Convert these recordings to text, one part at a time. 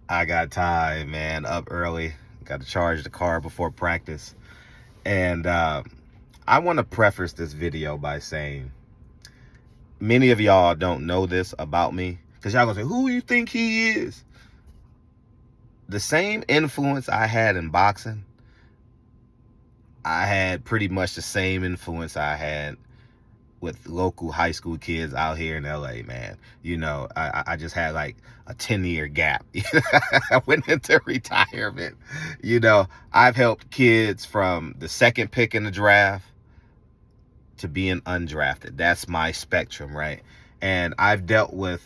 I got time, man. Up early. Got to charge the car before practice. And I want to preface this video by saying many of y'all don't know this about me. Because y'all going to say, who you think he is? The same influence I had in boxing, I had pretty much the same influence I had with local high school kids out here in LA, man. I just had like a 10-year gap. I went into retirement. I've helped kids from the second pick in the draft to being undrafted. That's my spectrum, right? And I've dealt with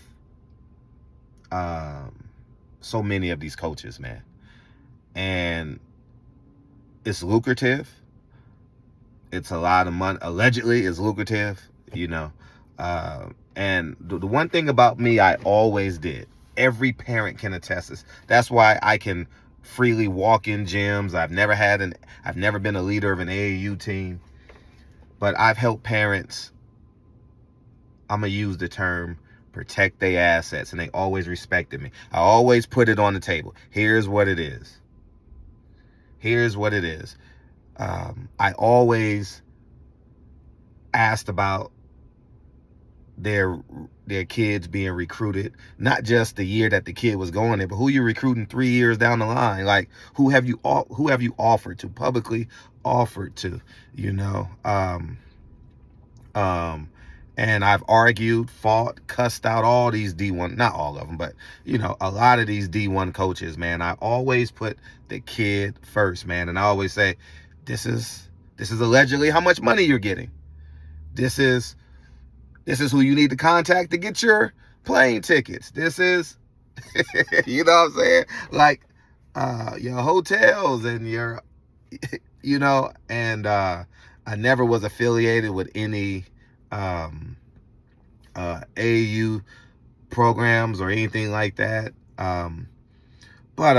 so many of these coaches, man. And it's lucrative. It's a lot of money. Allegedly, it's lucrative, And the one thing about me, I always did. Every parent can attest this. That's why I can freely walk in gyms. I've never been a leader of an AAU team, but I've helped parents. I'm gonna use the term protect their assets, and they always respected me. I always put it on the table. Here's what it is. I always asked about their kids being recruited, not just the year that the kid was going there, but who you're recruiting 3 years down the line. Like, who have you offered to, publicly offered to, and I've argued, fought, cussed out all these D1, not all of them, but a lot of these D1 coaches, man. I always put the kid first, man. And I always say, this is allegedly how much money you're getting. This is who you need to contact to get your plane tickets. This is, you know what I'm saying? Like, your hotels and your, and I never was affiliated with any AAU programs or anything like that. But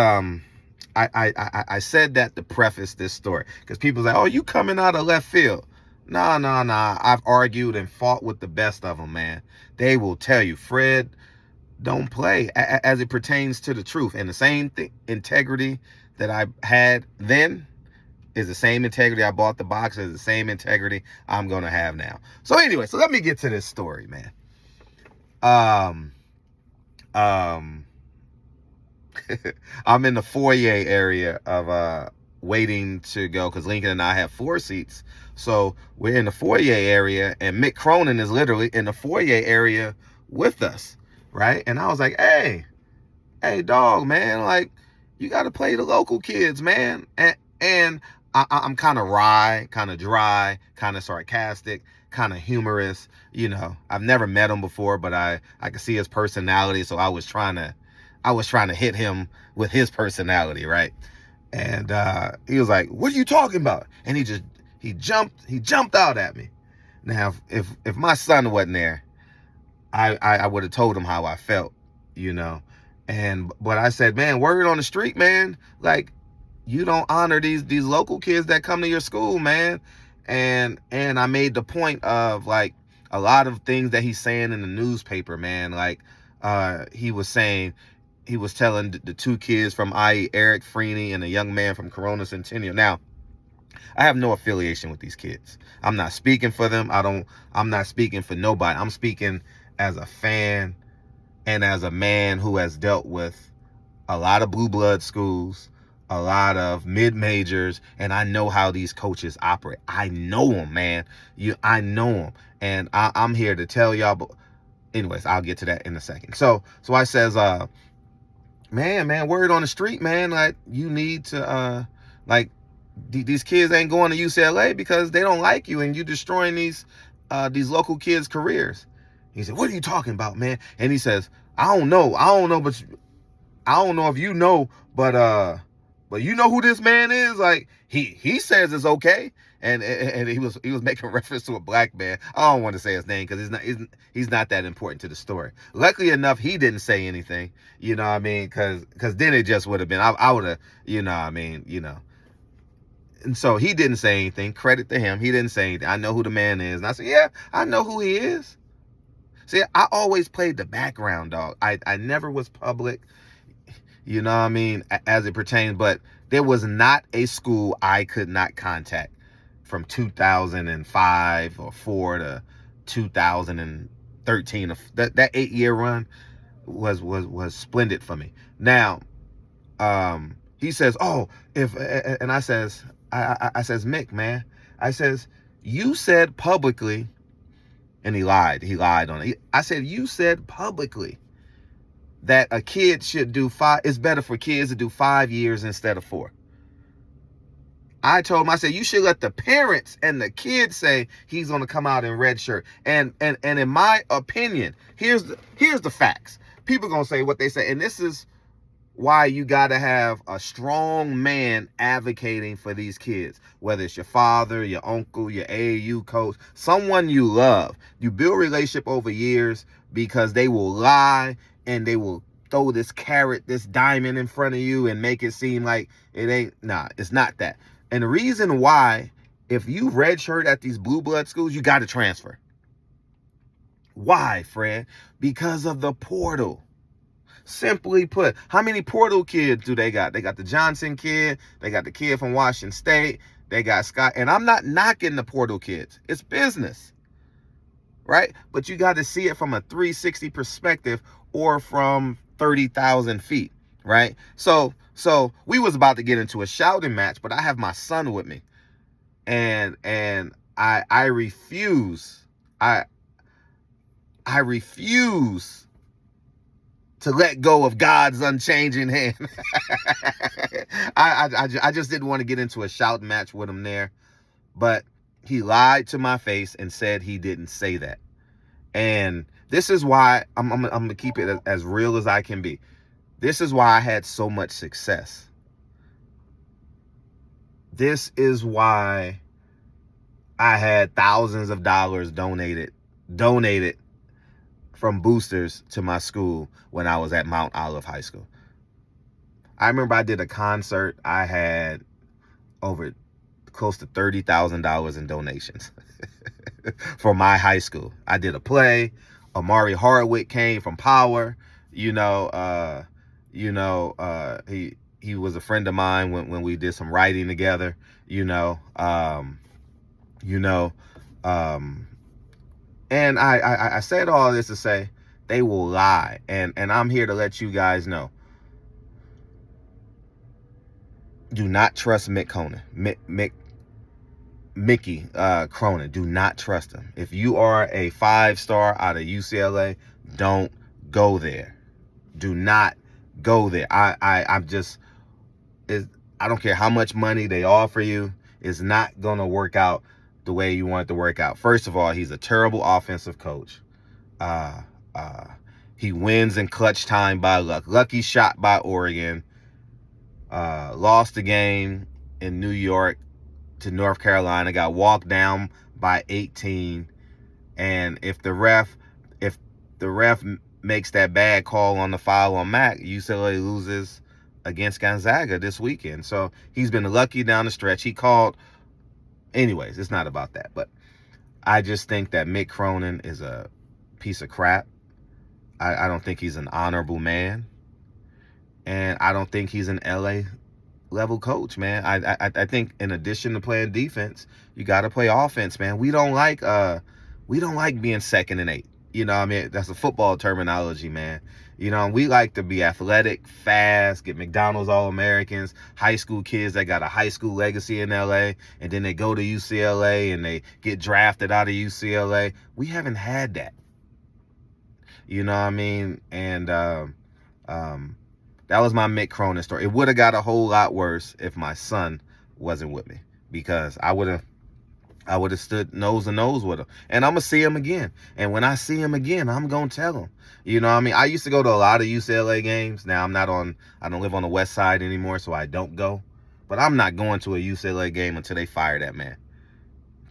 I said that to preface this story, because people say, oh, you coming out of left field. Nah. I've argued and fought with the best of them, man. They will tell you, Fred, don't play, as it pertains to the truth. And the same integrity that I had then is the same integrity I bought the box, is the same integrity I'm going to have now. So anyway, so let me get to this story, man. I'm in the foyer area of waiting to go, because Lincoln and I have 4 seats. So we're in the foyer area, and Mick Cronin is literally in the foyer area with us, right? And I was like, hey, dog, man, like, you got to play the local kids, man. And I'm kind of wry, kind of dry, kind of sarcastic, kind of humorous. I've never met him before, but I could see his personality, so I was trying to hit him with his personality, right? And he was like, what are you talking about? And he jumped out at me. Now, if my son wasn't there, I would have told him how I felt, but I said, man, word on the street, man, like, you don't honor these local kids that come to your school, man. And I made the point of, like, a lot of things that he's saying in the newspaper, man. Like, he was telling the 2 kids from IE, Eric Freeney, and a young man from Corona Centennial. Now, I have no affiliation with these kids. I'm not speaking for them. I'm not speaking for nobody. I'm speaking as a fan and as a man who has dealt with a lot of blue blood schools, a lot of mid-majors, and I know how these coaches operate. I know them, man. I know them. And I'm here to tell y'all, but anyways, I'll get to that in a second. So I says, man, word on the street, man, like, you need to, like, these kids ain't going to UCLA because they don't like you, and you destroying these local kids' careers. He said, what are you talking about, man? And he says, I don't know, but I don't know if you know, but you know who this man is? Like, he says it's okay. And he was making reference to a black man. I don't want to say his name because he's not that important to the story. Luckily enough, he didn't say anything. You know what I mean? Because then it just would have been, I would have, And so he didn't say anything. Credit to him. He didn't say anything. I know who the man is. And I said, yeah, I know who he is. See, I always played the background, dog. I never was public. you know what I mean, as it pertains. But there was not a school I could not contact from 2005 or 4 to 2013. That 8-year run was splendid for me. Now, he says, oh, if, and I says, I says, Mick, man, I says, you said publicly, and he lied on it. I said, you said publicly that a kid should do 5, it's better for kids to do 5 years instead of 4. I told him, I said, you should let the parents and the kids say he's going to come out in red shirt. And in my opinion, here's the facts. People going to say what they say. And this is why you got to have a strong man advocating for these kids, whether it's your father, your uncle, your AAU coach, someone you love. You build a relationship over years, because they will lie and they will throw this carrot, this diamond in front of you and make it seem like it ain't. Nah, it's not that. And the reason why, if you redshirt at these blue blood schools, you got to transfer. Why, Fred? Because of the portal. Simply put, how many portal kids do they got? They got the Johnson kid. They got the kid from Washington State. They got Scott. And I'm not knocking the portal kids. It's business, right? But you got to see it from a 360 perspective or from 30,000 feet, right? So we was about to get into a shouting match, but I have my son with me. And I refuse. I refuse to let go of God's unchanging hand. I just didn't want to get into a shouting match with him there. But he lied to my face and said he didn't say that. And this is why I'm going to keep it as real as I can be. This is why I had so much success. This is why I had thousands of dollars donated from boosters to my school when I was at Mount Olive High School. I remember I did a concert. I had over close to $30,000 in donations for my high school. I did a play. Amari Hardwick came from Power. He was a friend of mine when we did some writing together. And I said all this to say they will lie. And I'm here to let you guys know. Do not trust Mick Cronin. Mickey Cronin. Do not trust him. If you are a 5-star out of UCLA, don't go there. Do not go there. I don't care how much money they offer you. It's not going to work out the way you want it to work out. First of all, he's a terrible offensive coach. He wins in clutch time by luck. Lucky shot by Oregon. Lost the game in New York to North Carolina. Got walked down by 18. And if the ref makes that bad call on the foul on Mac, UCLA loses against Gonzaga this weekend. So he's been lucky down the stretch. He called. Anyways, it's not about that. But I just think that Mick Cronin is a piece of crap. I don't think he's an honorable man. And I don't think he's an LA level coach, man. I think in addition to playing defense, you got to play offense, man. We don't like being 2nd and 8. You know what I mean? That's a football terminology, man. You know, we like to be athletic, fast, get McDonald's All-Americans, high school kids that got a high school legacy in LA, and then they go to UCLA and they get drafted out of UCLA. We haven't had that. You know what I mean? And that was my Mick Cronin story. It would have got a whole lot worse if my son wasn't with me, because I would have stood nose to nose with him. And I'm going to see him again. And when I see him again, I'm going to tell him. You know what I mean? I used to go to a lot of UCLA games. Now I don't live on the west side anymore, so I don't go. But I'm not going to a UCLA game until they fire that man.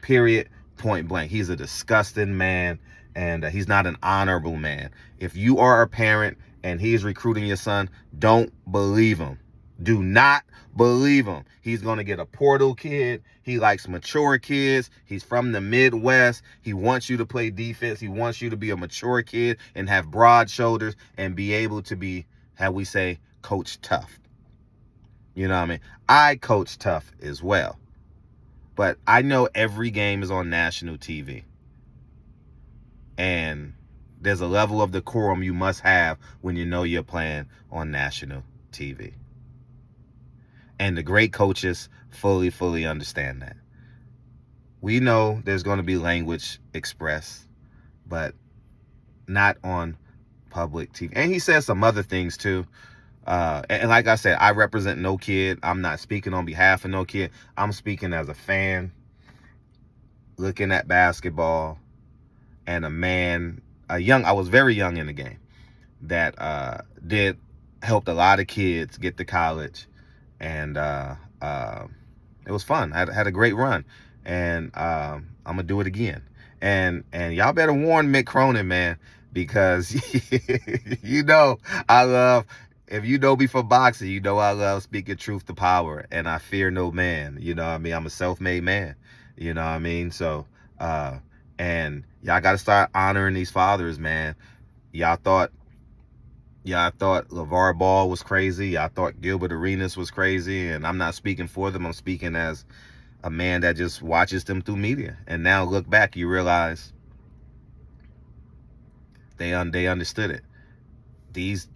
Period. Point blank. He's a disgusting man, and he's not an honorable man. If you are a parent and he's recruiting your son, don't believe him. Do not believe him. He's going to get a portal kid. He likes mature kids. He's from the Midwest. He wants you to play defense. He wants you to be a mature kid and have broad shoulders and be able to be, how we say, coach tough. You know what I mean? I coach tough as well. But I know every game is on national TV. And there's a level of decorum you must have when you know you're playing on national TV. And the great coaches fully understand that. We know there's going to be language expressed, but not on public TV. And he says some other things too. And like I said, I represent no kid. I'm not speaking on behalf of no kid. I'm speaking as a fan looking at basketball, and a man, I was very young in the game, that helped a lot of kids get to college, and it was fun. I had a great run, and I'm gonna do it again. And y'all better warn Mick Cronin, man, because you know I love. If you know me from boxing, you know I love speaking truth to power, and I fear no man. You know what I mean? I'm a self-made man. You know what I mean? So, and y'all got to start honoring these fathers, man. Y'all thought LeVar Ball was crazy. Y'all thought Gilbert Arenas was crazy, and I'm not speaking for them. I'm speaking as a man that just watches them through media. And now look back, you realize they understood it. These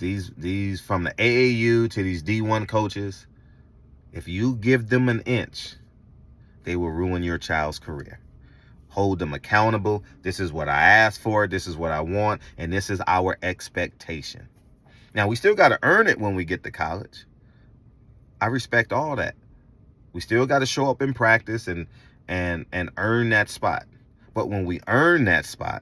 from the AAU to these D1 coaches, if you give them an inch, they will ruin your child's career. Hold them accountable. This is what I asked for. This is what I want. And this is our expectation. Now, we still got to earn it when we get to college. I respect all that. We still got to show up in practice and earn that spot. But when we earn that spot,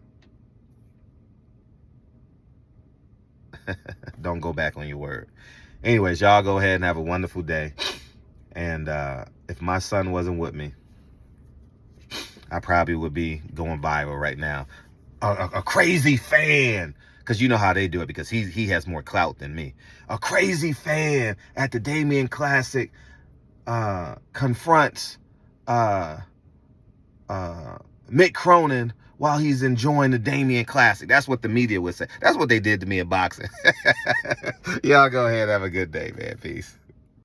don't go back on your word. Anyways, y'all go ahead and have a wonderful day. And if my son wasn't with me, I probably would be going viral right now. A crazy fan, because you know how they do it, because he has more clout than me. A crazy fan at the Damian Classic confronts Mick Cronin while he's enjoying the Damian Classic. That's what the media would say. That's what they did to me in boxing. Y'all go ahead and have a good day, man. Peace.